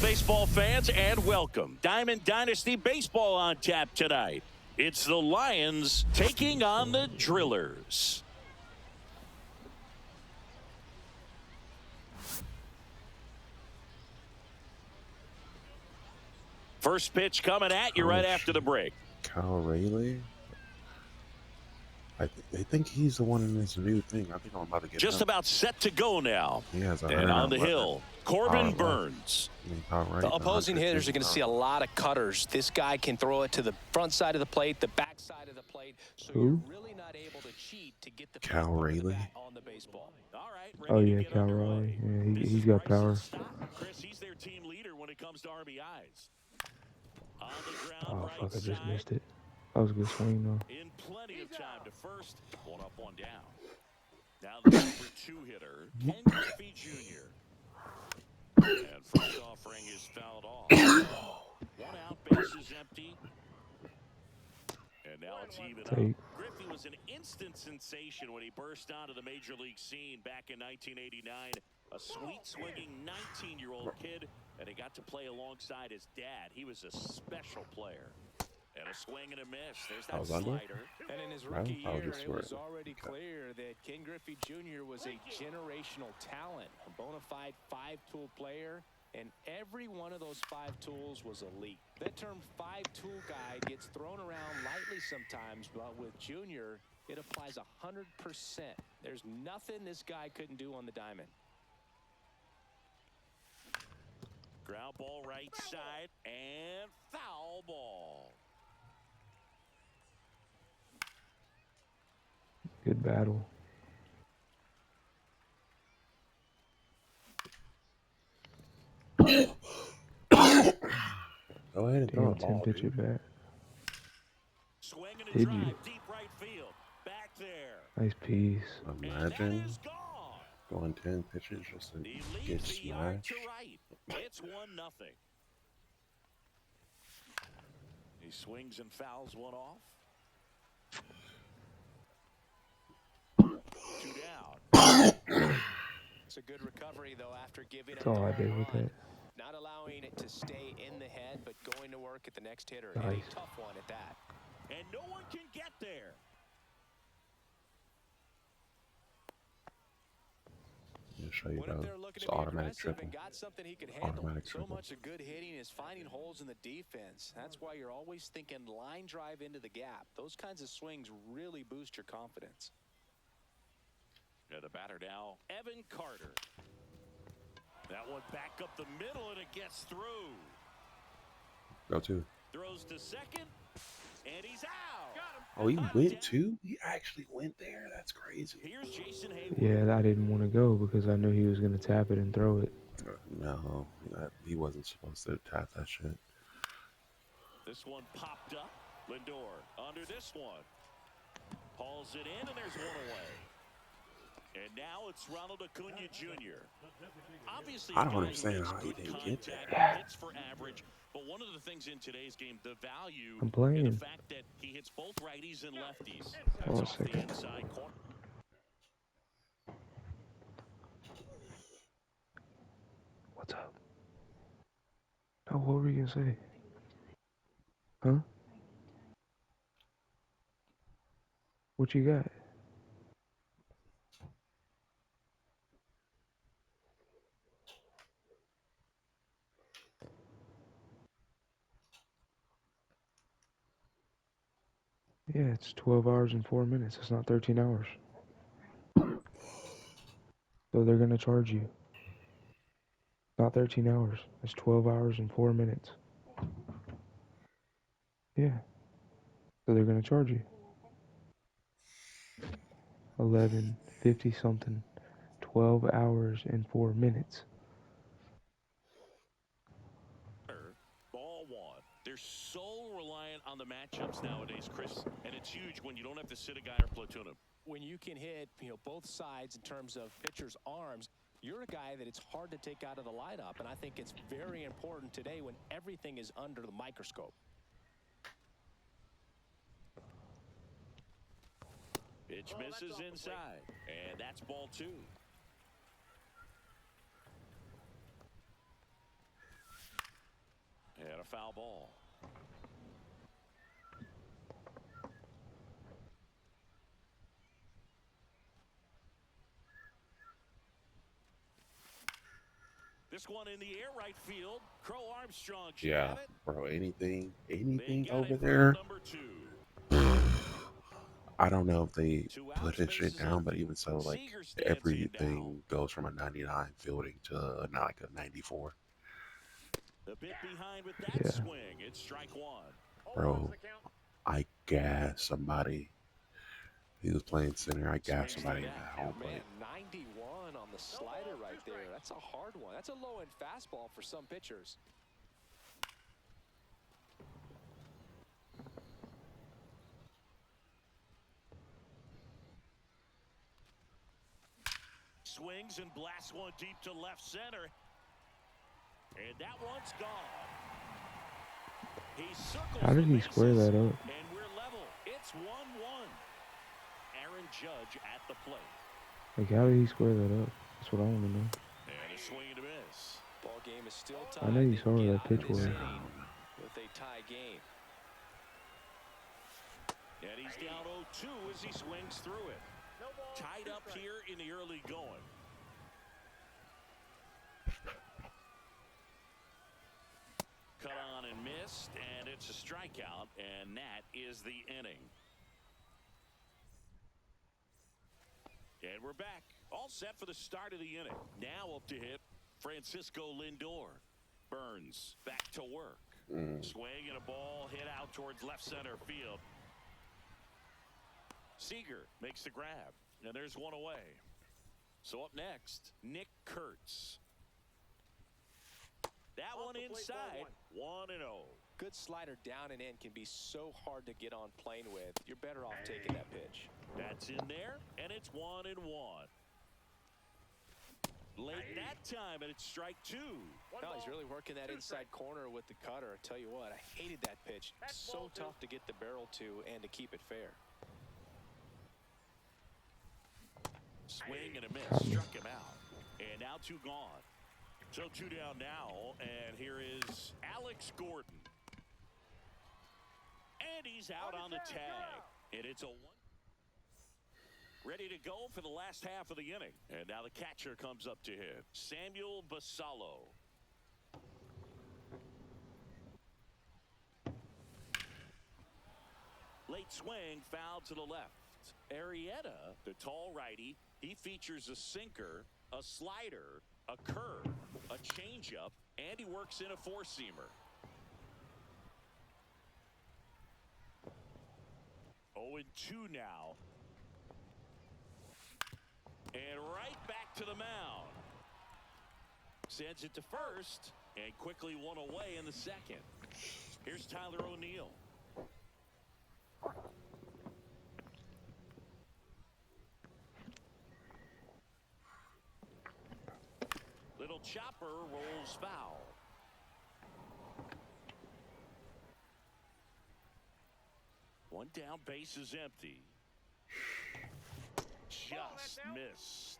baseball fans, and welcome. Diamond Dynasty Baseball on tap tonight. It's the Lions taking on the Drillers. First pitch coming at you right after the break. Cal Raleigh? I think he's the one in this new thing. I think I'm about to get Just him. about set to go now. He has And on the hill, Corbin Burns. Right The opposing hitters are going to see a lot of cutters. This guy can throw it to the front side of the plate, the back side of the plate. So you're really not able to cheat to get the Cal Raleigh on the baseball. All right, Oh yeah, Cal Raleigh. Yeah, he's got power. Chris, he's their team leader when it comes to RBIs. On the ground, Oh fuck, I just side. missed it. That was a good swing though. In plenty of time to first. One up, one down. Now the number 2 hitter, Ken Griffey Jr. And first offering is fouled off. 1 out, bases empty. And now it's even up. Griffey was an instant sensation when he burst onto the major league scene back in 1989. A sweet swinging 19-year-old kid, and he got to play alongside his dad. He was a special player. And a swing and a miss. There's that slider. And in his rookie year, it was already clear that Ken Griffey Jr. was a generational talent, a bona fide 5-tool player, and every one of those 5 tools was elite. That term 5-tool guy gets thrown around lightly sometimes, but with Jr., it applies 100%. There's nothing this guy couldn't do on the diamond. Ground ball right side, and foul ball. Good battle. Go ahead and throw Damn, a ball, 10 pitch it back. Swinging and Did drive, you? deep right field. Back there. Nice piece. Imagine going 10 pitches just to get smashed. It's 1-0. He swings and fouls one off. 2 down. It's a good recovery, though, after giving That's all I did with it. Not allowing it to stay in the head, but going to work at the next hitter. Nice. And a tough one at that. And no one can get there. I'll show you though. It's automatic triple. Got something he could handle. Automatic So triple. much of good hitting is finding holes in the defense. That's why you're always thinking line drive into the gap. Those kinds of swings really boost your confidence. The batter now, Evan Carter. That one back up the middle, and it gets through. Go to. Throws to second, and he's out. Oh, he went too? He actually went there? That's crazy. Here's Jason Hayward. Yeah, I didn't want to go because I knew he was going to tap it and throw it. No, he wasn't supposed to tap that shit. This one popped up. Lindor under this one. Hauls it in, and there's one away. And now it's Ronald Acuna Jr. Obviously, I don't understand how he didn't get there. Hits for average, but one of the things in today's game, the value I'm playing. in the fact that he hits both righties and lefties. Hold on a Off the second. inside corner. What's up? Oh, what were you going to say? Huh? What you got? Yeah, it's 12 hours and 4 minutes. It's not 13 hours. So they're going to charge you. Not 13 hours. It's 12 hours and 4 minutes. Yeah. So they're going to charge you. 11:50 something. 12 hours and 4 minutes. Ball one. They're so reliant on the matchups nowadays, Chris, and it's huge when you don't have to sit a guy or platoon him. When you can hit, both sides in terms of pitchers' arms, you're a guy that it's hard to take out of the lineup, and I think it's very important today when everything is under the microscope. Pitch misses inside, and that's ball 2. And a foul ball. This one in the air, right field. Crow Armstrong should Yeah, have it. bro. Anything They got over it for there? number 2. I don't know if they 2 put outs, his shit bases down, but empty. even so, like Seager stands in now. everything goes from a 99 fielding to not like a 94. The bit behind with that Yeah. swing. It's strike 1. Bro, I gassed somebody. He was playing center. I gassed somebody in the home plate. Man, 91 on the slider right there. That's a hard one. That's a low-end fastball for some pitchers. Swings and blasts one deep to left center. And that one's gone. He circles How did the he square bases, that up? and we're level. It's 1-1. Aaron Judge at the plate. Like, how did he square that up? That's what I want to know. And a swing and a miss. Ball game is still tied. I know you They saw get that out of pitch this was. inning with a tie game. And he's down 0-2 as he swings through it. Tied up here in the early going. Cut on and missed, and it's a strikeout, and that is the inning. And we're back. All set for the start of the inning. Now up to hit Francisco Lindor. Burns back to work. Swing and a ball hit out towards left center field. Seager makes the grab, and there's one away. So up next, Nick Kurtz. That one inside, 1-0. Good slider down and in can be so hard to get on plane with. You're better off taking that pitch. That's in there, and it's 1-1. Late that time, and it's strike 2. No, he's really working that inside corner with the cutter. I tell you what, I hated that pitch. So tough to get the barrel to and to keep it fair. Swing and a miss, struck him out. And now 2 gone. So 2 down now, and here is Alex Gordon. And he's out on the tag. And it's a 1. Ready to go for the last half of the inning. And now the catcher comes up to hit. Samuel Basallo. Late swing, foul to the left. Arrieta, the tall righty, he features a sinker, a slider, a curve, a changeup, and he works in a four-seamer. 0-2 now. And right back to the mound. Sends it to first, and quickly one away in the second. Here's Tyler O'Neill. Little chopper rolls foul. One down, base is empty. Just missed.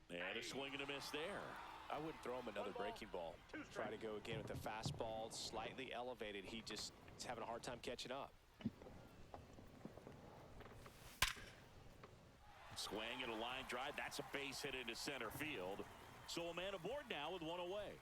And a swing and a miss there. I wouldn't throw him another breaking ball. Try to go again with the fastball, slightly elevated. He just is having a hard time catching up. Swing and a line drive. That's a base hit into center field. So a man aboard now with one away.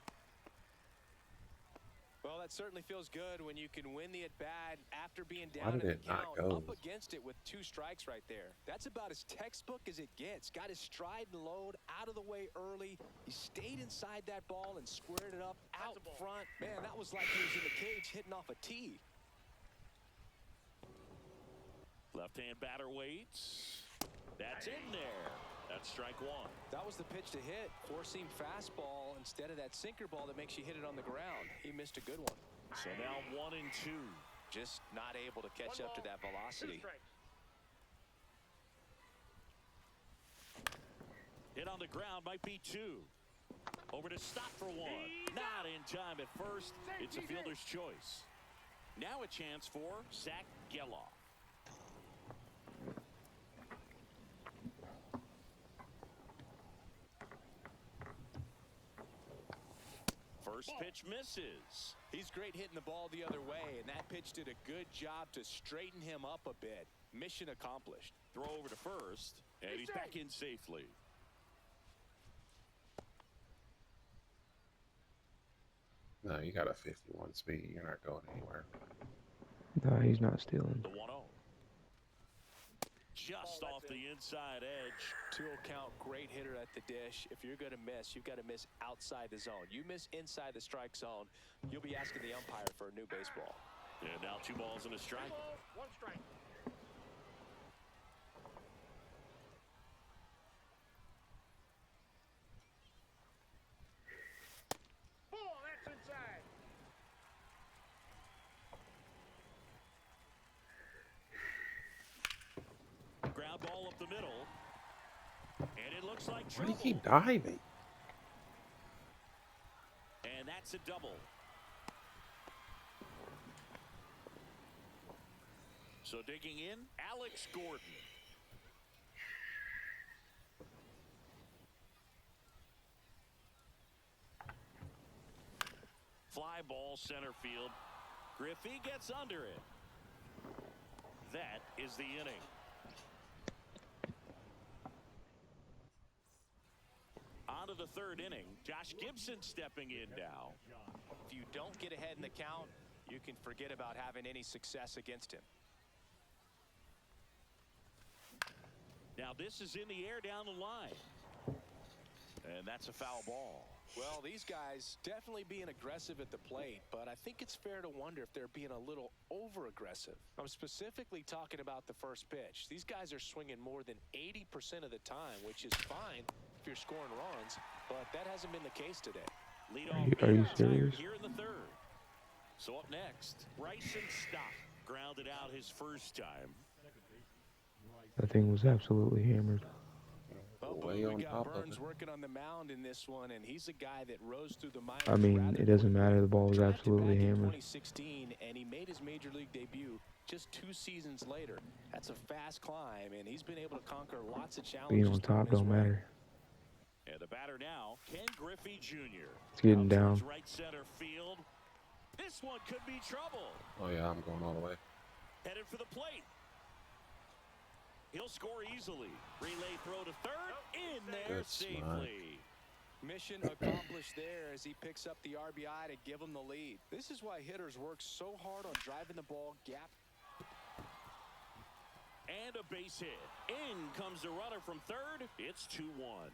Well, that certainly feels good when you can win the at-bat after being Why down did in the it not count, go? up against it with 2 strikes right there. That's about as textbook as it gets. Got his stride and load out of the way early. He stayed inside that ball and squared it up out front. Man, that was like he was in the cage hitting off a tee. Left-hand batter waits. That's in there. That's strike 1. That was the pitch to hit. Four-seam fastball instead of that sinker ball that makes you hit it on the ground. He missed a good one. So now 1-2. Just not able to catch up to that velocity. Hit on the ground, might be 2. Over to stop for 1. Not in time at first. It's a fielder's choice. Now a chance for Zach Geloff. first pitch misses. He's great hitting the ball the other way, and that pitch did a good job to straighten him up a bit. Mission accomplished. Throw over to first, and he's back in safely. No, you got a 51 speed. You're not going anywhere. No, he's not stealing. The 1-0. Just off the inside edge. 2-0 count, great hitter at the dish. If you're going to miss, you've got to miss outside the zone. You miss inside the strike zone, you'll be asking the umpire for a new baseball. And now 2 balls and a strike. 2 balls, 1 strike. Ball, that's inside. Ground ball up the middle. And it looks like Why do trouble. you keep diving? And that's a double. So digging in, Alex Gordon. Fly ball center field. Griffey gets under it. That is the inning. On to the 3rd inning. Josh Gibson stepping in now. If you don't get ahead in the count, you can forget about having any success against him. Now this is in the air down the line. And that's a foul ball. Well, these guys definitely being aggressive at the plate, but I think it's fair to wonder if they're being a little over-aggressive. I'm specifically talking about the first pitch. These guys are swinging more than 80% of the time, which is fine if you're scoring runs, but that hasn't been the case today. Are you serious? Here in the 3rd. So up next, Bryson Stott grounded out his first time. That thing was absolutely hammered. Way on We got top of Burns it. working on the mound in this one, and he's a guy that rose through the minors. I mean, rather it doesn't matter. The ball was drafted absolutely back in hammered. 2016, and he made his major league debut just 2 seasons later. That's a fast climb, and he's been able to conquer lots of challenges. Being on top don't matter. And the batter now, Ken Griffey Jr. It's getting Out down. towards right center field. This one could be trouble. Oh yeah, I'm going all the way. Headed for the plate. He'll score easily. Relay throw to 3rd. In there Good smart. safely. Mission accomplished there as he picks up the RBI to give him the lead. This is why hitters work so hard on driving the ball gap. And a base hit. In comes the runner from 3rd. It's 2-1.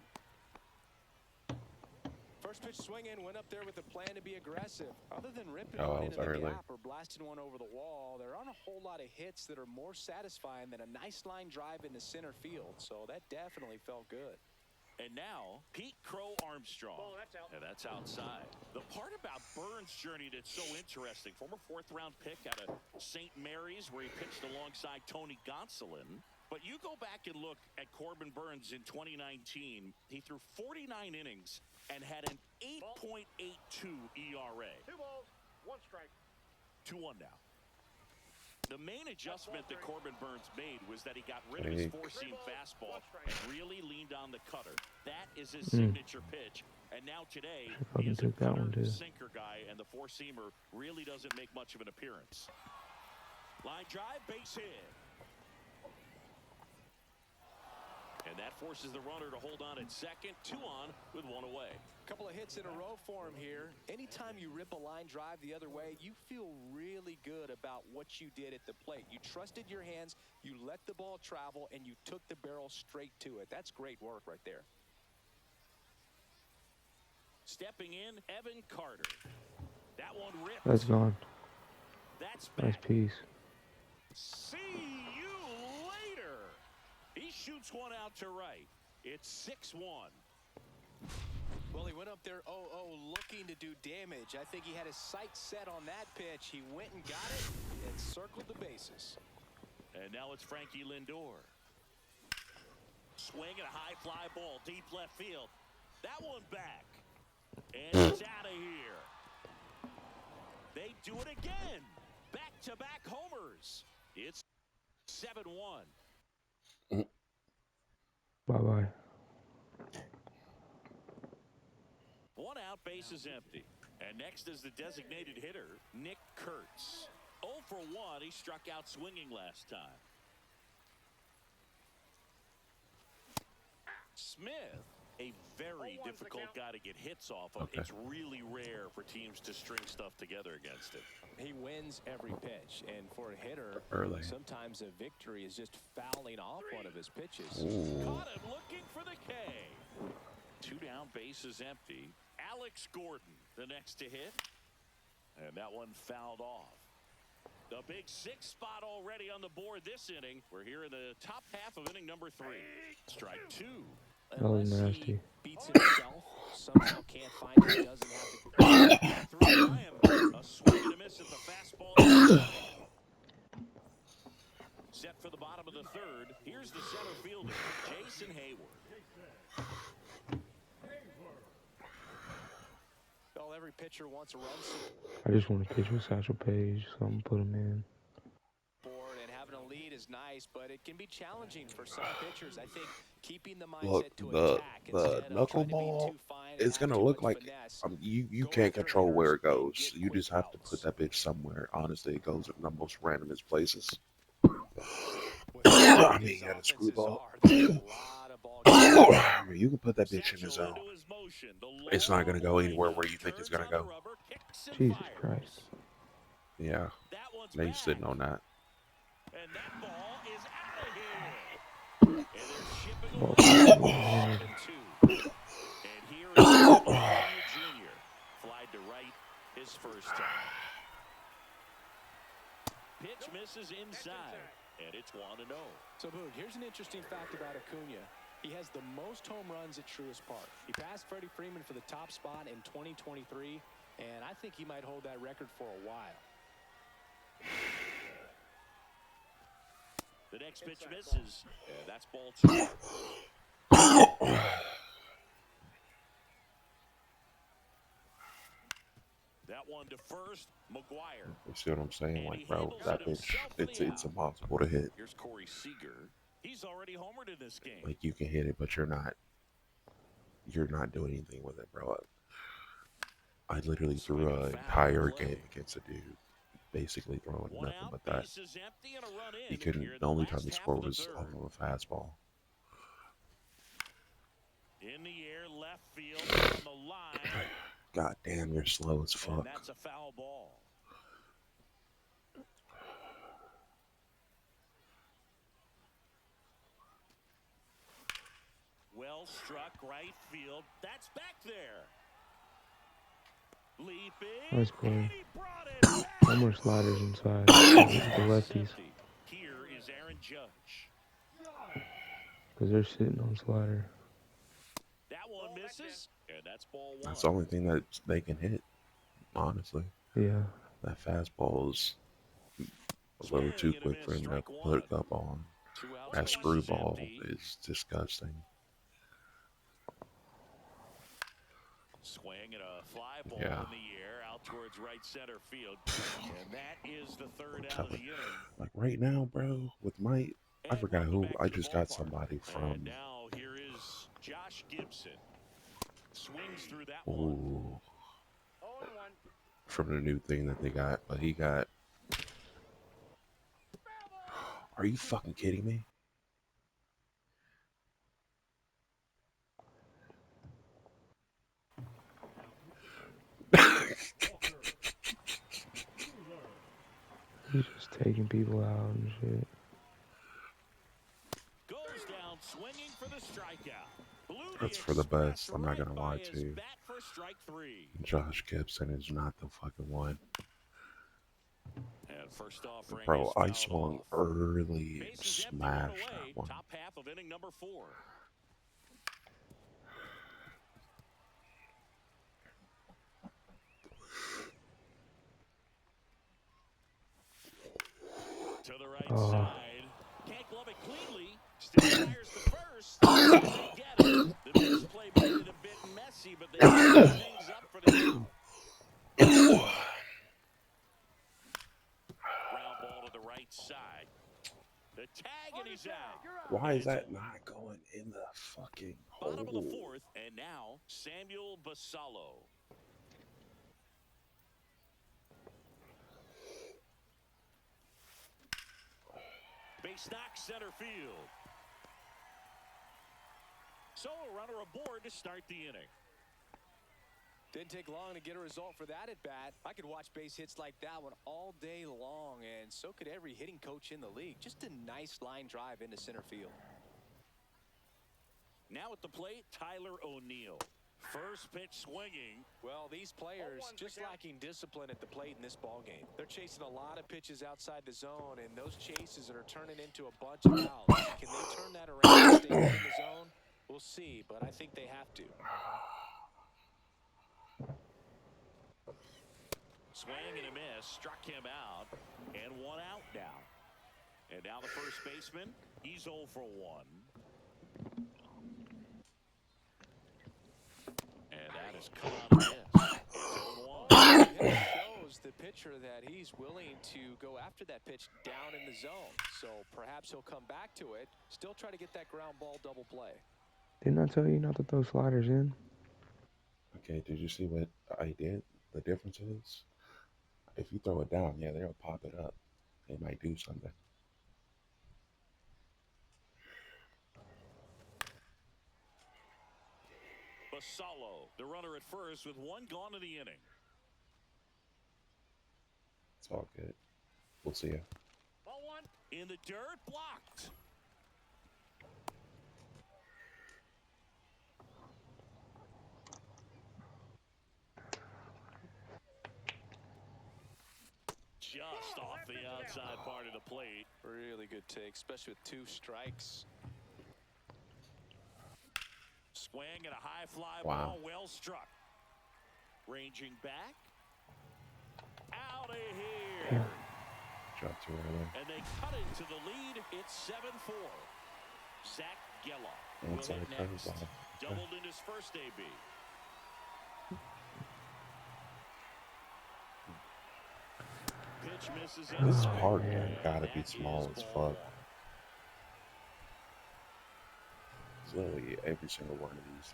First pitch swinging, went up there with a plan to be aggressive. Other than ripping Oh, one it into was the early. gap or blasting one over the wall, there aren't a whole lot of hits that are more satisfying than a nice line drive into center field. So that definitely felt good. And now, Pete Crow Armstrong. Ball, that's out. And that's outside. The part about Burns' journey that's so interesting, former 4th-round pick out of St. Mary's, where he pitched alongside Tony Gonsolin. But you go back and look at Corbin Burns in 2019. He threw 49 innings and had an 8.82 ERA. 2 balls, 1 strike. 2-1 now. The main adjustment that Corbin Burns made was that he got rid of his Hey. four-seam fastball and really leaned on the cutter. That is his signature pitch. And now today, he is a took that one, cutter too. sinker guy, and the four-seamer really doesn't make much of an appearance. Line drive, base hit. And that forces the runner to hold on at second. 2 on with 1 away. Couple of hits in a row for him here. Anytime you rip a line drive the other way, you feel really good about what you did at the plate. You trusted your hands, you let the ball travel, and you took the barrel straight to it. That's great work right there. Stepping in, Evan Carter. That one ripped. That's gone. That's Nice back. piece. See you later. He shoots one out to right. It's 6-1. Well, he went up there 0-0 looking to do damage. I think he had his sights set on that pitch. He went and got it and circled the bases. And now it's Frankie Lindor. Swing and a high fly ball, deep left field. That one back. And it's out of here. They do it again. Back-to-back homers. It's 7-1. Bye-bye. 1 out, base is empty. And next is the designated hitter, Nick Kurtz. 0 for 1. He struck out swinging last time. Smith, a very difficult guy to get hits off of. Okay. It's really rare for teams to string stuff together against him. He wins every pitch, and for a hitter, Early. sometimes a victory is just fouling off one of his pitches. Ooh. Caught him looking for the K. 2 down, bases empty. Alex Gordon, the next to hit. And that one fouled off. The big 6 spot already on the board this inning. We're here in the top half of inning number 3. Strike 2. That was Unless nasty. he beats himself, somehow can't find it, doesn't have to. 3 Graham, a swing and a miss at the fastball. Set for the bottom of the 3rd. Here's the center fielder, Jason Hayward. Well, every pitcher wants a run I just want to pitch with Satchel Paige, so I'm gonna put him in. support, and having a lead is nice, but it can be challenging for some pitchers. I think keeping the mindset Look, to the attack instead of trying to be knuckleball too fine is and gonna have too look much like finesse. you Go can't after control hitters where it and goes. get You quick just have to outs. put that bitch somewhere. Honestly, it goes in the most randomest places. With how I good mean, his you got a offenses screwball. are, there's a lot of ball games. I mean, you can put that bitch in the Satchel zone. into his motion. The It's not gonna go low anywhere windup. where you think it's Turns gonna on the go. rubber, kicks and Jesus fires. Christ. Yeah, That one's they back. sitting on that. And that ball is out of here. And they're shipping away. Oh, 7-2. And here is Acuna Jr. Flied to right his first time. Pitch misses inside. And it's 1-0. So, Boog, here's an interesting fact about Acuna. He has the most home runs at Truist Park. He passed Freddie Freeman for the top spot in 2023, and I think he might hold that record for a while. The next pitch misses. And that's ball 2. That one to first, McGuire. You see what I'm saying? Like, bro, that bitch, it's impossible to hit. Here's Corey Seager. He's already homered in this game. Like, you can hit it, but you're not doing anything with it, bro. I literally threw an entire game against a dude, basically throwing One nothing out, but that. bases empty and a run in He couldn't. here in The only time last he half scored of the was third. off of a fastball. In the air, left field on the line. God damn, you're slow as And fuck. that's a foul ball. Well struck right field. That's back there. Leaping. Nice play. And he brought it back. no more sliders inside. The lefties, Here is Aaron Judge. because they're sitting on slider. That one misses, and that's ball 1. That's the only thing that they can hit, honestly. Yeah. That fastball is a little too quick for him to put up on. 2 outs, That bases screwball empty. is disgusting. Swing and a fly ball Yeah. in the air out towards right center field. And that is the 3rd out of the inning. Like right now, bro, with my, I And forgot welcome who, back I to the just got ballpark. somebody And from, now here is Josh Gibson. Swings through that one. ooh, 0-1. from the new thing that they got, but he got, are you fucking kidding me? He's just taking people out and shit. Goes down swinging for the strikeout. Blew That's for the express best, I'm not gonna right lie by to his you. bat for strike 3. Josh Gibson is not the fucking one. And first off, Bro, I fouled swung off. early and Bases empty, smashed one away. that one. Top half of inning number 4. To the right Oh. side. Can't glove it cleanly. Still fires to first. They get it. The misplay made it a bit messy, but they clean things up for the out. Ground ball to the right side. The tag and he's out. Why is that not going in the fucking Bottom of the hole? 4th, and now Samuel Basallo. Base knock center field. So a runner aboard to start the inning. Didn't take long to get a result for that at bat. I could watch base hits like that one all day long, and so could every hitting coach in the league. Just a nice line drive into center field. Now at the plate, Tyler O'Neill. First pitch swinging. Well, these players just lacking discipline at the plate in this ball game. They're chasing a lot of pitches outside the zone, and those chases are turning into a bunch of outs. Can they turn that around and stay in the zone? We'll see, but I think they have to. Swing and a miss, struck him out, and one out now. And now the first baseman, he's 0 for 1. And that is come out of miss. It's 0-1. It shows the pitcher that he's willing to go after that pitch down in the zone. So perhaps he'll come back to it, still try to get that ground ball double play. Didn't I tell you not to throw sliders in? Okay, did you see what I did? The difference is, if you throw it down, yeah, they'll pop it up. They might do something. Basallo, the runner at first with one gone in the inning. It's all good. We'll see ya. Ball one. In the dirt, blocked. Just off the outside part of the plate. Really good take, especially with 2 strikes. Swing and a high fly Wow. ball, well struck. Ranging back. Out of here. Dropped too early. And they cut into the lead. It's 7-4. Zach Geloff will Inside hit next. curveball. Doubled in his first AB. Pitch misses. This inside. part, man, gotta That be is small as ball fuck. It's literally every single one of these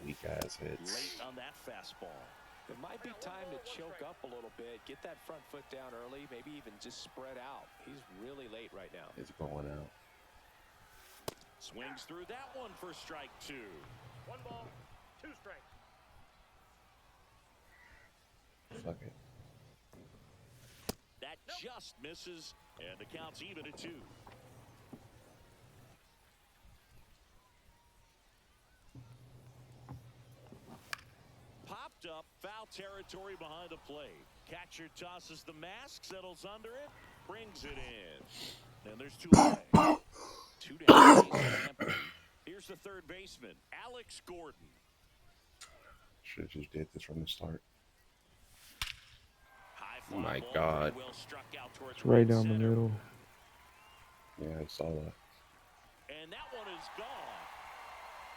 weak ass hits. Late on that fastball. It might be time to choke up a little bit, get that front foot down early, maybe even just spread out. He's really late right now. It's going out. Swings through that one for strike 2. 1 ball, 2 strikes. Fuck it. That just misses, and the count's even at 2. Popped up, foul territory behind the plate. Catcher tosses the mask, settles under it, brings it in. And there's 2 away. 2 down, base is empty. Here's the third baseman, Alex Gordon. Should have just did this from the start. High Oh my fly ball, God. well struck out towards It's right down the center. middle. Yeah, I saw that. And that one is gone.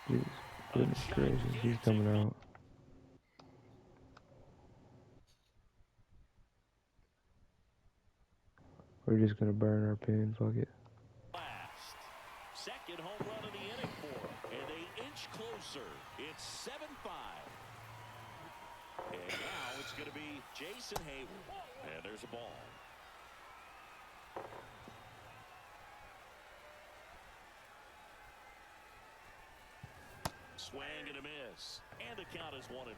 Jesus goodness gracious, he's coming out. We're just gonna burn our pin, fuck it. Last. Second home run of the inning for him. And they inch closer. It's 7-5. And now it's going to be Jason Hayward. And there's a ball. Swing and a miss. And the count is 1-1.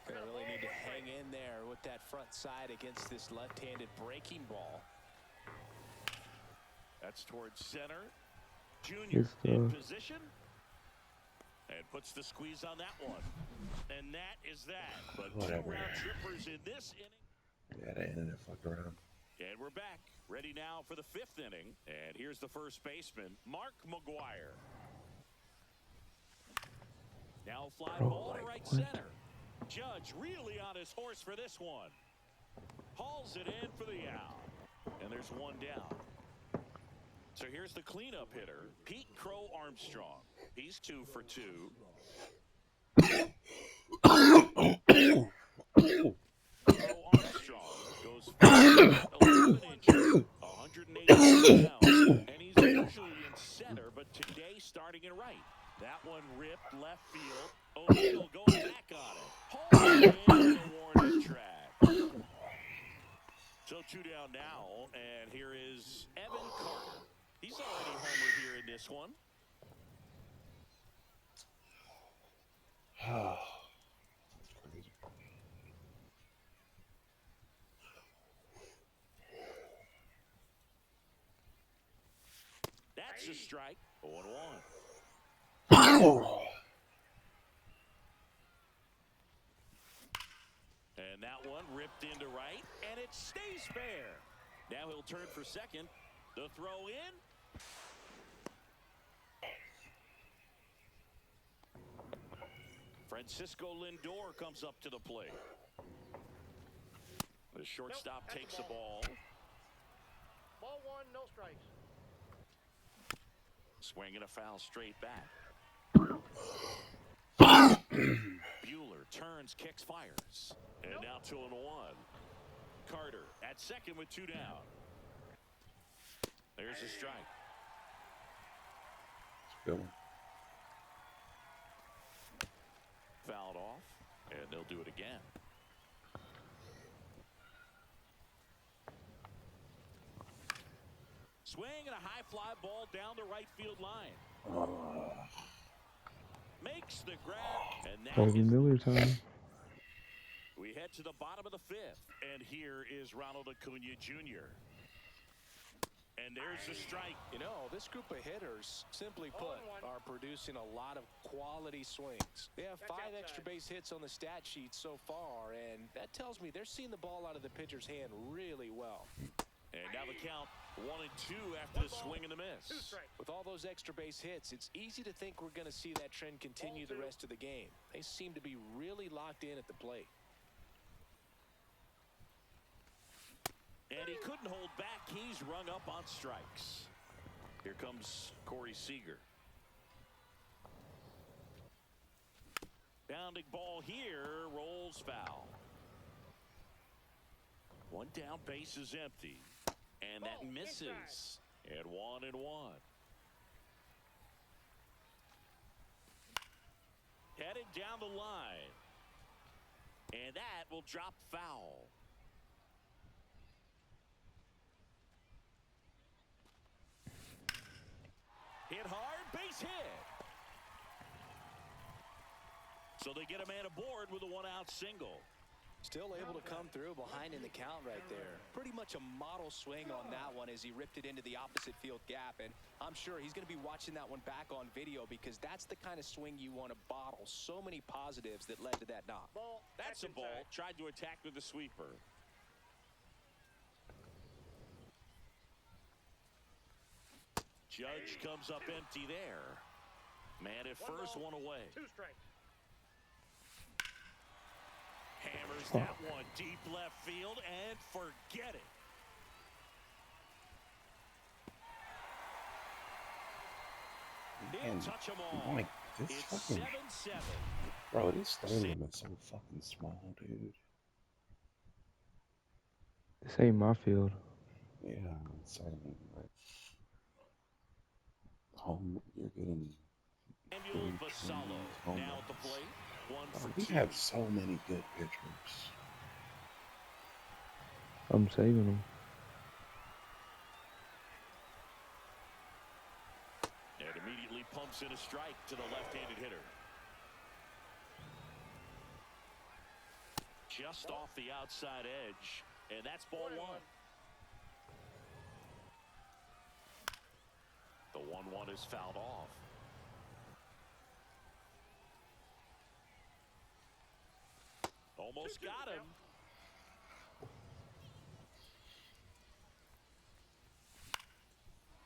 Gonna really need to hang in there with that front side against this left-handed breaking ball. That's towards center. Junior in position. And puts the squeeze on that one. And that is that. But Whatever. 2 round trippers in this inning. Yeah, they ended it fucked around. And we're back. Ready now for the 5th inning. And here's the first baseman, Mark McGwire. Now fly ball to right center. Judge really on his horse for this one. Hauls it in for the out. And there's 1 down. So here's the cleanup hitter, Pete Crow Armstrong. He's 2 for 2. Crow Armstrong goes 11 inches, 180 pounds, and he's usually in center, but today starting in right. That one ripped left field. O'Neill going back on it. Holds it in the warning track. So 2 down now, and here is Evan Carter. He's He's already homered here in this one. That's crazy. That's a strike. 0-1. And that one ripped into right, and it stays fair. Now he'll turn for second. The throw in. Francisco Lindor comes up to the plate. The shortstop takes the ball. Ball one, no strikes. Swing and a foul straight back. Bueller turns, kicks, fires. And now 2-1. Carter at second with 2 down. There's a strike. It's a good one. Fouled off, and they'll do it again. Swing and a high fly ball down the right field line. Makes the grab, and that Bobby is... Miller time. We head to the bottom of the 5th, and here is Ronald Acuna Jr. And there's a strike. You know, this group of hitters, simply put, are producing a lot of quality swings. They have 5 extra base hits on the stat sheet so far, and that tells me they're seeing the ball out of the pitcher's hand really well. And now the count 1-2 after the swing and the miss. With all those extra base hits, it's easy to think we're going to see that trend continue the rest of the game. They seem to be really locked in at the plate. And he couldn't hold back. He's rung up on strikes. Here comes Corey Seager. Bounding ball here, rolls foul. One down, base is empty. And that misses. And 1-1. Headed down the line. And that will drop foul. Hit hard, base hit. So they get a man aboard with a 1-out single. Still able to come through behind in the count right there. Pretty much a model swing on that one as he ripped it into the opposite field gap. And I'm sure he's going to be watching that one back on video because that's the kind of swing you want to bottle. So many positives that led to that knock. That's a ball. Tried to attack with the sweeper. Judge comes up empty there. Man at first, 1 away. 2 strikes. Hammers that one deep left field and forget it. He'll touch them all. Mike, this It's fucking 7-7. bro, this stadium is so fucking small, dude. This ain't my field. Yeah, I'm saying like home, you're getting. Samuel Vassallo now at the plate. 1 Bro, for we 2. have so many good pitchers. I'm saving them. And immediately pumps in a strike to the left-handed hitter. Just off the outside edge, and that's ball 1. The 1-1 is fouled off. Almost got him.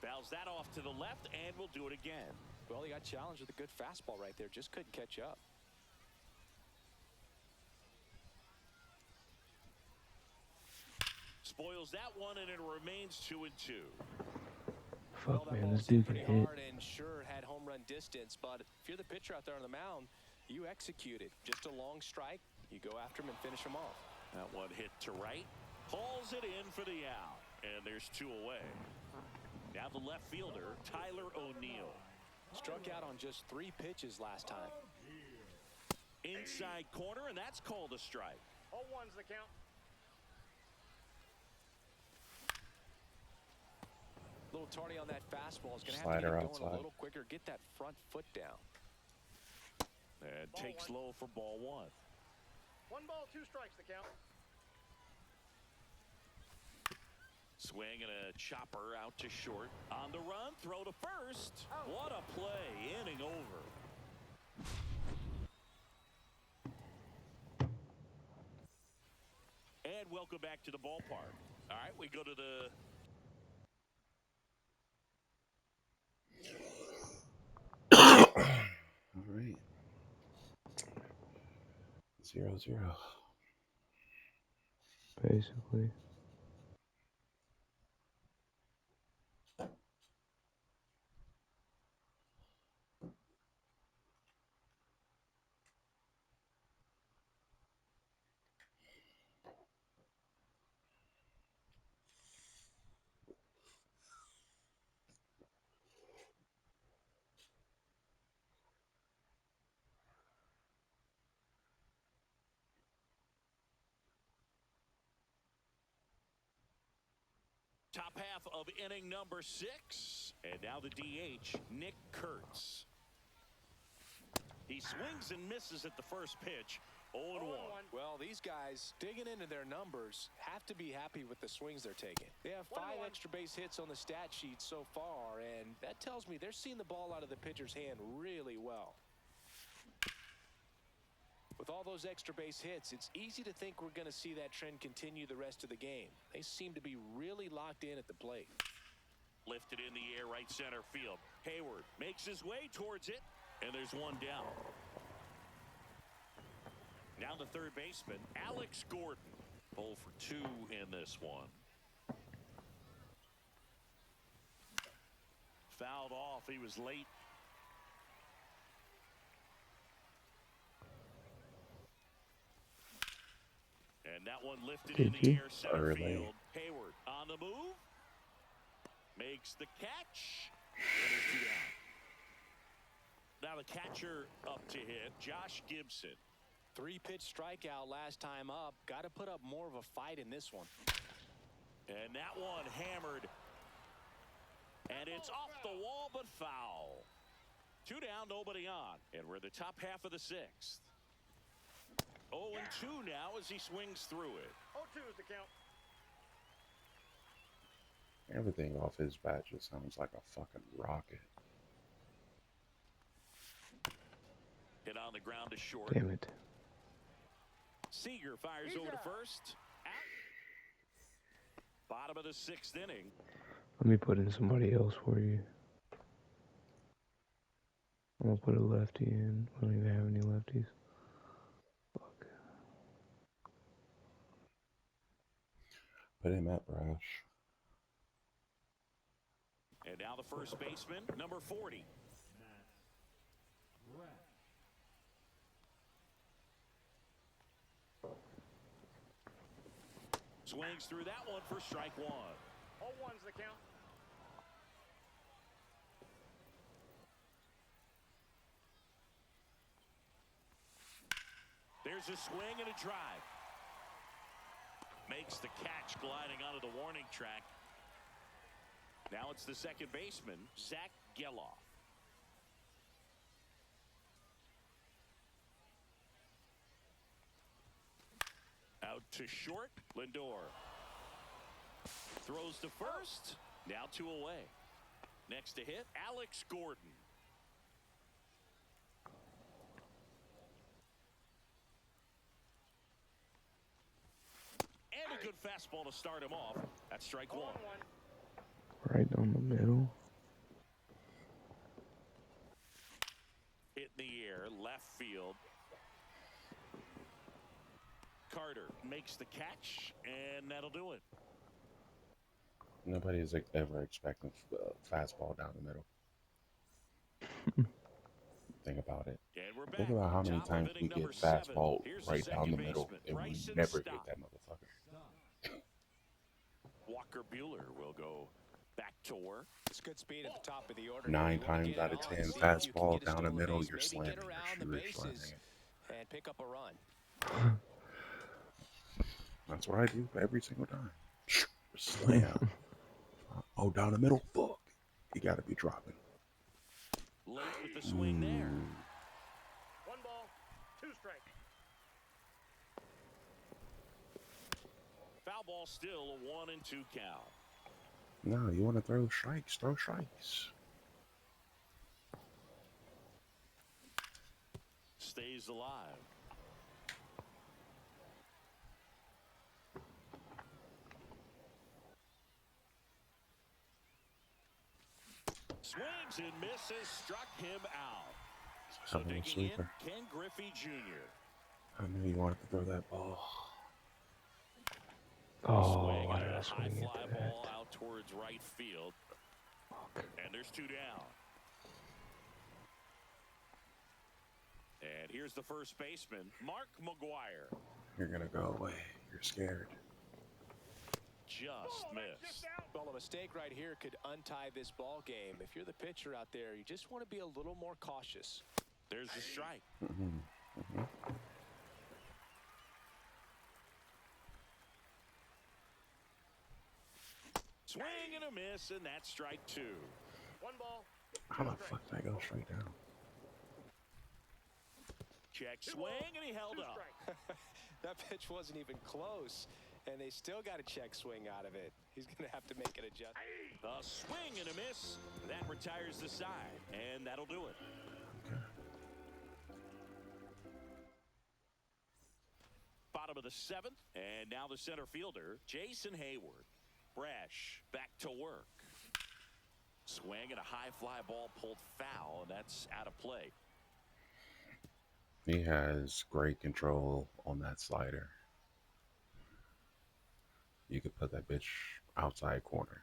Fouls that off to the left, and we'll do it again. Well, he got challenged with a good fastball right there. Just couldn't catch up. Spoils that one, and it remains 2-2. Fuck, man, ball this seemed dude can pretty hit. hard and sure had home run distance, but if you're the pitcher out there on the mound, you execute it. Just a long strike, you go after him and finish him off. That one hit to right, hauls it in for the out, and there's 2 away. Now the left fielder, Tyler O'Neill. Struck out on just 3 pitches last time. Inside corner, and that's called a strike. 0-1's the count. little tardy on that fastball. Is going to have to Slider get it going outside. a little quicker. Get that front foot down. And takes low for ball one. 1 ball, 2 strikes the count. Swing and a chopper out to short. On the run, throw to first. What a play, inning over. And welcome back to the ballpark. All right, we go to the... All right. 0-0. Basically. Top half of inning number 6. And now the DH, Nick Kurtz. He swings and misses at the first pitch. 0-1. Well, these guys digging into their numbers have to be happy with the swings they're taking. They have 5 extra base hits on the stat sheet so far, and that tells me they're seeing the ball out of the pitcher's hand really well. With all those extra base hits, it's easy to think we're going to see that trend continue the rest of the game. They seem to be really locked in at the plate. Lifted in the air, right center field. Hayward makes his way towards it, and there's one down. Now the third baseman, Alex Gordon. 0 for 2 in this one. Fouled off. He was late. And that one lifted in the air, center field. Hayward on the move. Makes the catch. And there's 2 down. Now the catcher up to hit, Josh Gibson. 3-pitch strikeout last time up. Got to put up more of a fight in this one. And that one hammered. And it's off the wall, but foul. 2 down, nobody on. And we're in the top half of the 6th. 0-2 now as he swings through it. 0-2 is the count. Everything off his bat just sounds like a fucking rocket. Hit on the ground to short. Damn it. Seager fires over to first. Out. Bottom of the 6th inning. Let me put in somebody else for you. I'm gonna put a lefty in. I don't even have any lefties. Fuck. Put him at Brash. And now the first baseman, number 40. Swings through that one for strike 1. 0-1's the count. There's a swing and a drive. Makes the catch gliding onto the warning track. Now it's the second baseman, Zach Geloff. Out to short, Lindor. Throws to first, now 2 away. Next to hit, Alex Gordon. And a good fastball to start him off. That's strike 1. 0-1. Right down the middle. Hit in the air, left field. Carter makes the catch, and that'll do it. Nobody's ever expecting fastball down the middle. Think about it. And we're back. Think about how many Top of times we inning get number 7. fastball Here's right down the second middle, baseman, and we Bryson never get Stott. that motherfucker. Walker Buehler will go back to work. It's good speed at the top of the order. 9 You wanna times get out it of on, 10, see if you can fastball get a down the stolen middle, base, you're maybe slamming get it, around the you're bases slamming it. and pick up a run. That's what I do every single time. Slam. Oh, down the middle. Fuck. You gotta be dropping. Late with the swing there. One ball, two strikes. Foul ball still a 1-2 count. No, you want to throw strikes? Throw strikes. Stays alive. Swings and misses, struck him out. So Having a digging in, sleeper. Ken Griffey Jr. I knew you wanted to throw that ball. Oh, Swing why and did I a swing high into fly that? ball out towards right field. Fuck. And there's 2 down. And here's the first baseman, Mark McGuire. You're gonna go away. You're scared. Just Oh, that's just missed. out. Well, a mistake right here could untie this ball game. If you're the pitcher out there, you just want to be a little more cautious. There's the strike. Swing and a miss, and that's strike 2. One ball, How the fuck did I go straight down? Check swing, and he held two up. strikes. That pitch wasn't even close, and they still got a check swing out of it. He's going to have to make an adjustment. A swing and a miss. That retires the side, and that'll do it. Bottom of the 7th, and now the center fielder, Jason Hayward. Brash back to work. Swing and a high fly ball pulled foul, and that's out of play. He has great control on that slider. You could put that bitch outside corner.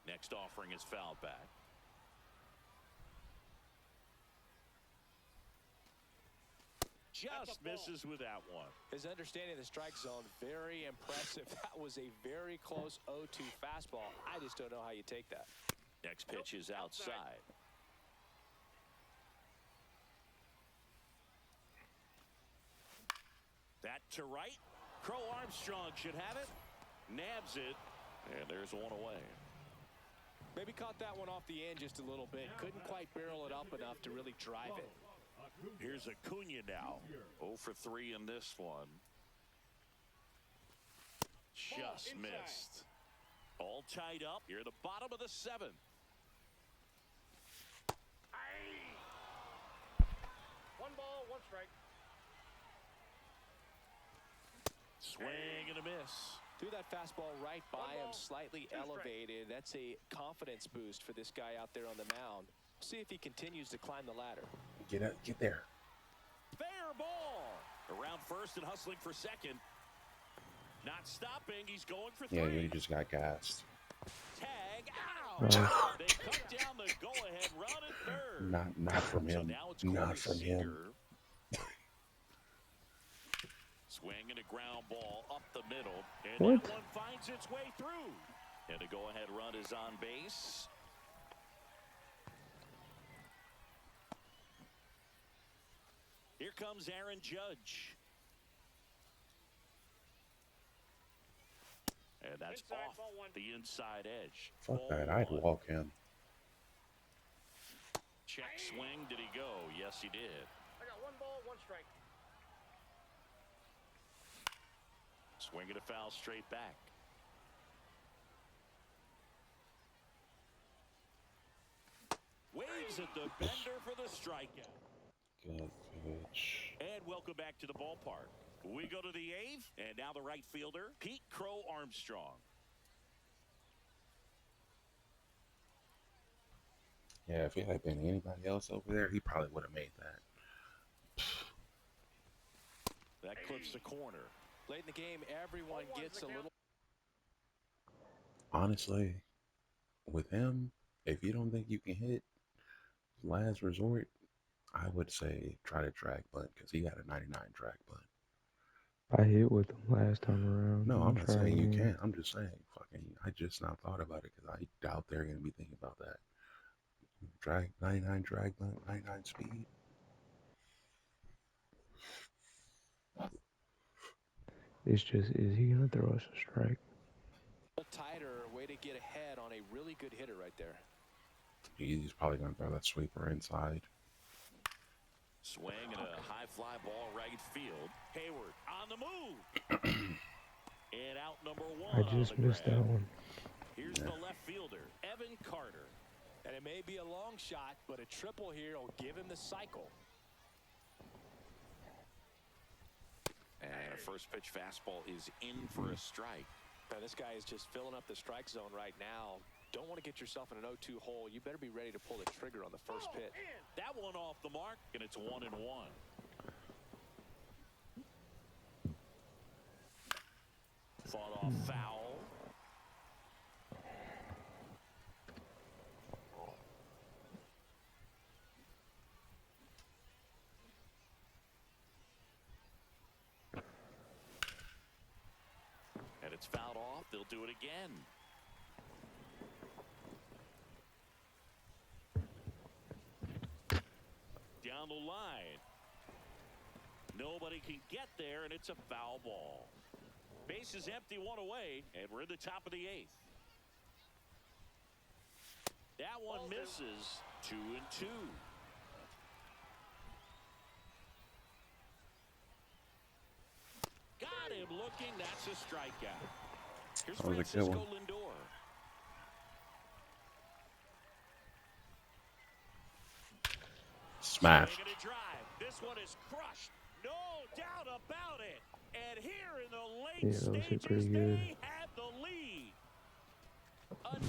Next offering is fouled back. Just misses with that one. His understanding of the strike zone, very impressive. That was a very close 0-2 fastball. I just don't know how you take that. Next pitch is outside. That to right. Crow Armstrong should have it. Nabs it. And there's one away. Maybe caught that one off the end just a little bit. Couldn't quite barrel it up enough to really drive it. Here's Acuna now. 0 for 3 in this one. Just missed. All tied up. Here at the bottom of the 7th. One ball, one strike. Swing and a miss. Threw that fastball right by him, slightly elevated. That's a confidence boost for this guy out there on the mound. See if he continues to climb the ladder. Get up, get there. Fair ball. Around first and hustling for second. Not stopping. He's going for 3. Yeah, you just got gassed. Tag out. They cut down the go-ahead run at third. Not from So him. now it's Not Corey from Seager. him. Swing and a ground ball up the middle. And What? that one finds its way through. And a go-ahead run is on base. Here comes Aaron Judge. And that's Inside, off ball 1. the inside edge. Fuck Ball that. I'd 1. walk him. Check swing. Did he go? Yes, he did. I got one ball, one strike. Swing and a foul straight back. Waves at the bender for the strikeout. Good pitch. And welcome back to the ballpark. We go to the 8th, and now the right fielder, Pete Crow Armstrong. Yeah, if it had been anybody else over there, he probably would have made that. That clips the corner. Late in the game, everyone gets a little. Honestly, with him, if you don't think you can hit, last resort, I would say try to drag bunt because he got a 99 drag bunt. I hit with them last time around. No, I'm not Try saying you again. can't. I'm just saying, I just not thought about it because I doubt they're going to be thinking about that. Drag 99 drag bunt, 99 speed. It's just, is he gonna throw us a strike? Tighter with a really good hitter right there. He's probably going to throw that sweeper inside. Swing and a high fly ball right field. Hayward on the move. And out number one. I just missed that one. Here's the left fielder, Evan Carter. And it may be a long shot, but a triple here will give him the cycle. And a first pitch fastball is in for a strike. Now this guy is just filling up the strike zone right now. Don't want to get yourself in an 0-2 hole. You better be ready to pull the trigger on the first pitch. That one off the mark, and it's 1-1. Fought off foul. And it's fouled off. They'll do it again. Down the line. Nobody can get there, and it's a foul ball. Base is empty, one away, and we're in the top of the 8th. That one misses. 2-2. Got him looking. That's a strikeout. Here's That was a good Francisco one. Lindor. Smashed. Swinging a drive. This one is crushed. No doubt about it. And here in the late Yeah, that was hit pretty stages, good. they have the lead.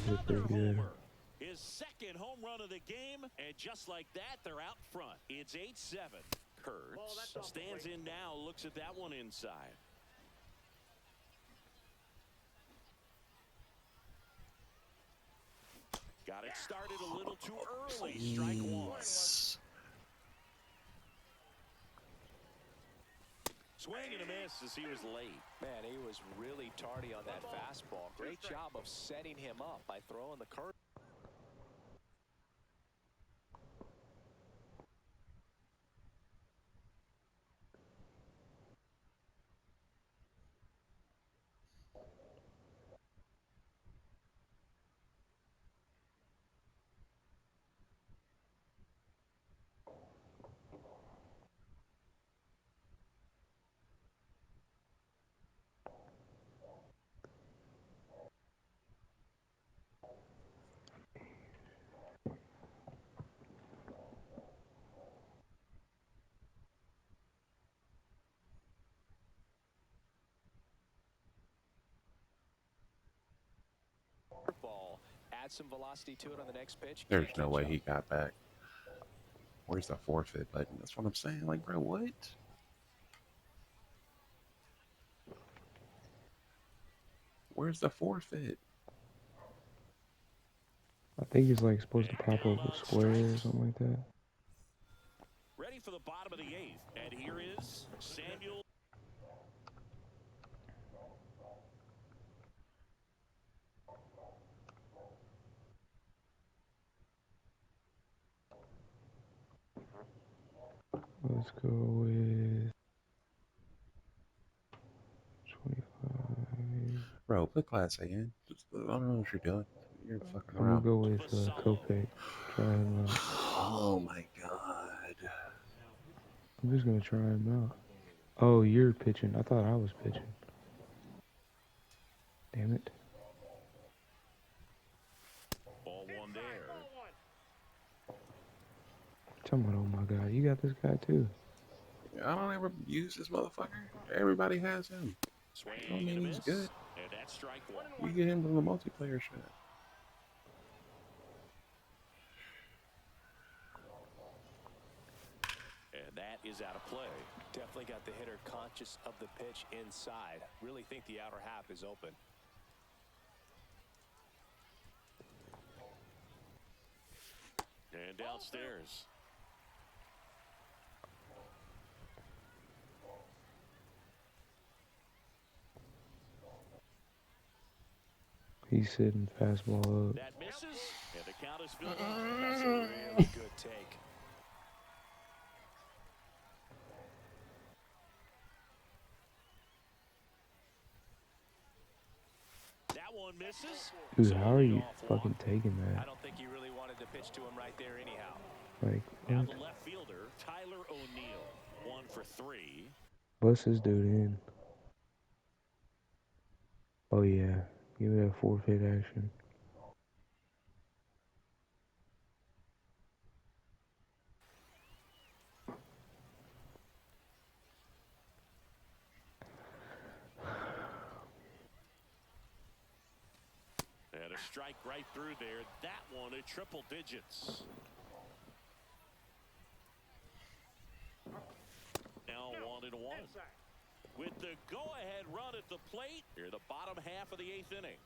hit pretty Another good. homer. His second home run of the game. And just like that, they're out front. It's 8-7. Kurtz stands in now, looks at that one inside. Got it started a little too early. Strike one. Swing and a miss as he was late. Man, he was really tardy on that fastball. Great job of setting him up by throwing the curve. Ball. Add some velocity to it on the next pitch. There's Can't no catch way up. he got back. Where's the forfeit button? That's what I'm saying. Like, bro, what? Where's the forfeit? I think it's like supposed to pop up a square or something like that. Ready for the bottom of the 8th. And here is Samuel. Let's go with 25. Bro, put Class A in. Just, I don't know what you're doing. You're fucking I'm gonna around. go with Kopech. Try him out. Oh my god. I'm just gonna try him out. Oh, you're pitching. I thought I was pitching. Damn it. Ball one there. Talking about, oh my god, you got this guy too. I don't ever use this motherfucker. Everybody has him. Swing I mean, and a he's miss. good. And that's strike one. You get him from the multiplayer shit. And that is out of play. Definitely got the hitter conscious of the pitch inside. Really think the outer half is open. And downstairs. He's sitting fastball up. That misses. And the count is filled up. That's a really good take. That one one misses. Dude, So how are lead you off fucking walk. taking I that? don't think he really wanted to pitch to him right there anyhow. Like, Now what? the left fielder, Tyler O'Neill, 1 for 3. Bust this dude in. Oh, yeah. Give me that forfeit action. And a strike right through there. That one at triple digits. Now 1-1. Inside. With the go-ahead run at the plate, here the bottom half of the 8th inning.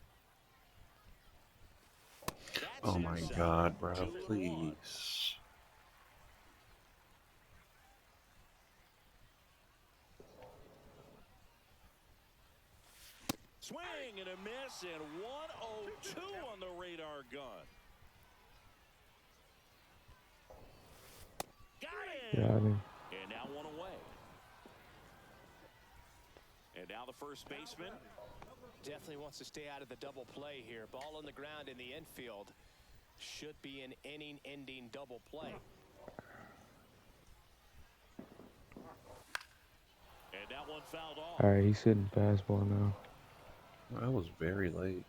That's Oh my inside. God, bro, 2-1. please. Swing and a miss, and 1-0-2 on the radar gun. Got Got him. him. And now one away. And now the first baseman. Definitely wants to stay out of the double play here. Ball on the ground in the infield. Should be an inning-ending double play. And that one fouled off. Alright, he's sitting fastball now. That was very late.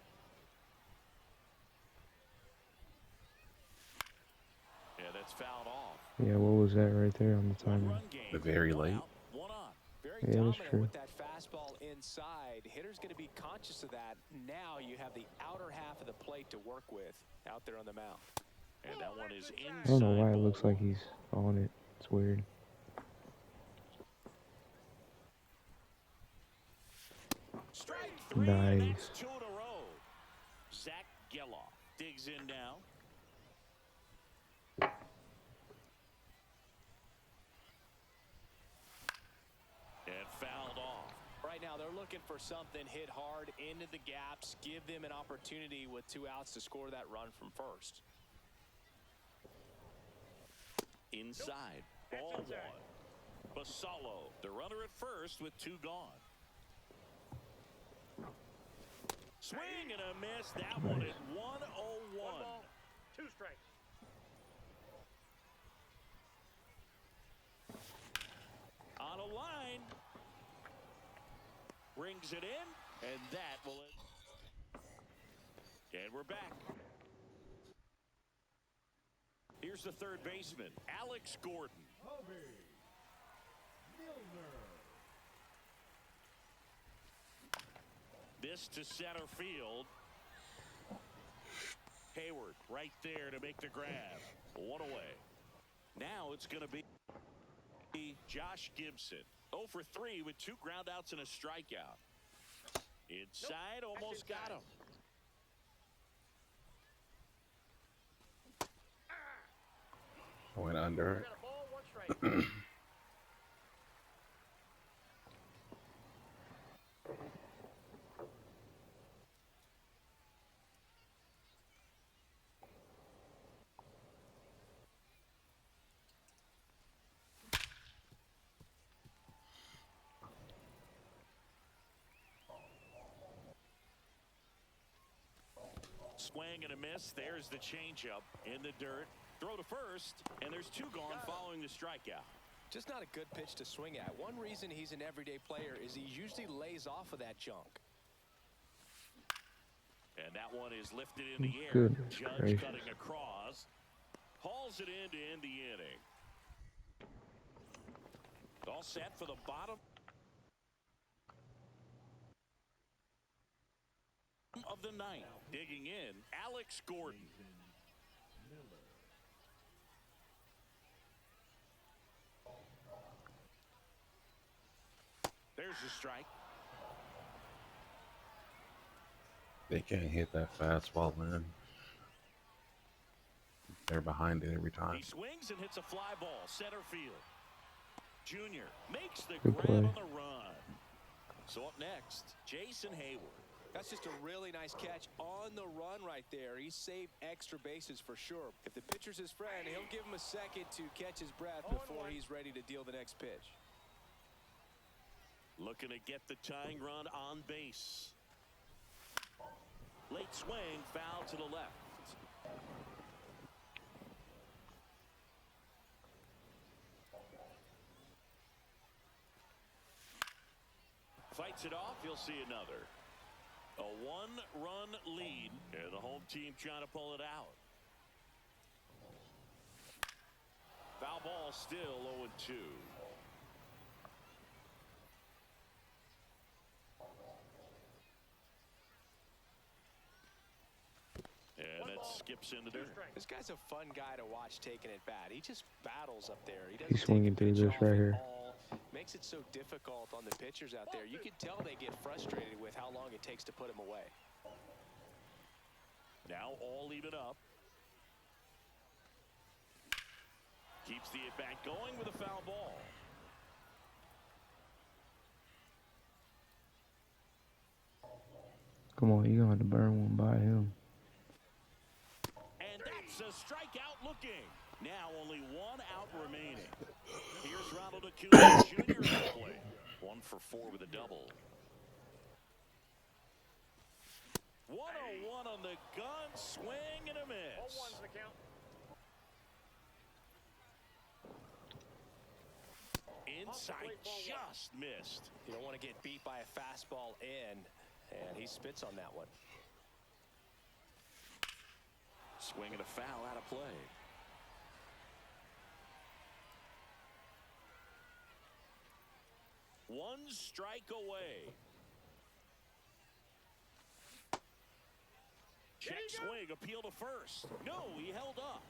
Yeah, that's fouled off. Yeah, what was that right there on the timing? One-run game. The very One late. out, one on. Very Yeah, that's dominant true. with that fastball inside. Hitter's going to be conscious of that. Now you have the outer half of the plate to work with out there on the mound. And that one is inside. I don't know why it ball looks like one. he's on it. It's weird. Strike 3, and that's Nice. 2 in a row. Zach Geloff digs in now. And fouled off. Right now they're looking for something hit hard into the gaps. Give them an opportunity with 2 outs to score that run from first. Inside. Ball one. Basallo, the runner at first with 2 gone. Swing and a miss. That one at 1-0-1. One ball, 2 strikes. On a line. Brings it in, and that will end. And we're back. Here's the third baseman, Alex Gordon. This to center field. Hayward right there to make the grab. 1 away. Now it's going to be Josh Gibson. 0 for 3 with 2 groundouts and a strikeout. Inside, almost got him. Went under. Got a ball, 1 strike. Swing and a miss. There's the changeup in the dirt. Throw to first, and there's 2 gone following the strikeout. Just not a good pitch to swing at. One reason he's an everyday player is he usually lays off of that junk. And that one is lifted in the air. Goodness Judge gracious. cutting across. Hauls it in to end the inning. All set for the bottom of the 9th. Digging in, Alex Gordon. There's the strike. They can't hit that fastball in. They're behind it every time. He swings and hits a fly ball, center field. Junior makes the Good grab play. on the run. So up next, Jason Hayward. That's just a really nice catch on the run right there. He saved extra bases for sure. If the pitcher's his friend, he'll give him a second to catch his breath before he's ready to deal the next pitch. Looking to get the tying run on base. Late swing, foul to the left. Fights it off, you'll see another. A one-run lead, and the home team trying to pull it out. Foul ball still 0-2. And that skips into dirt. This guy's a fun guy to watch taking it bat. He just battles up there. He doesn't He's swinging take a through pitch this right off at here. all. Makes it so difficult on the pitchers out there. You can tell they get frustrated with how long it takes to put him away. Now all even up. Keeps the at-bat going with a foul ball. Come on, you're gonna have to burn one by him. And that's a strikeout looking. Now only one out remaining. Here's Ronald Acuna Jr. at the plate. 1 for 4 with a double. 101 on the gun, swing and a miss. 0-1's the count. Inside just missed. You don't want to get beat by a fastball in, and he spits on that one. Swing and a foul out of play. One strike away. Check swing, appeal to first. No, he held up.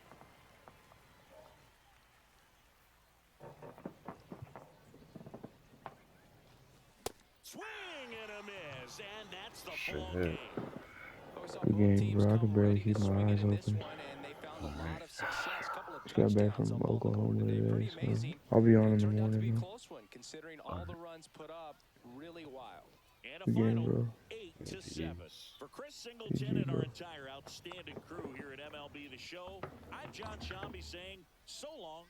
Swing and a miss, and that's the ball Shit. game. Good game, bro. I can barely keep my eyes open. Just got back from Oklahoma today, so I'll be on in the morning, man. Close one, considering all the runs put up. Really wild. And a Good game, final bro. 8-7. For Chris Singleton and our entire outstanding crew here at MLB The Show, I'm John Shambi saying so long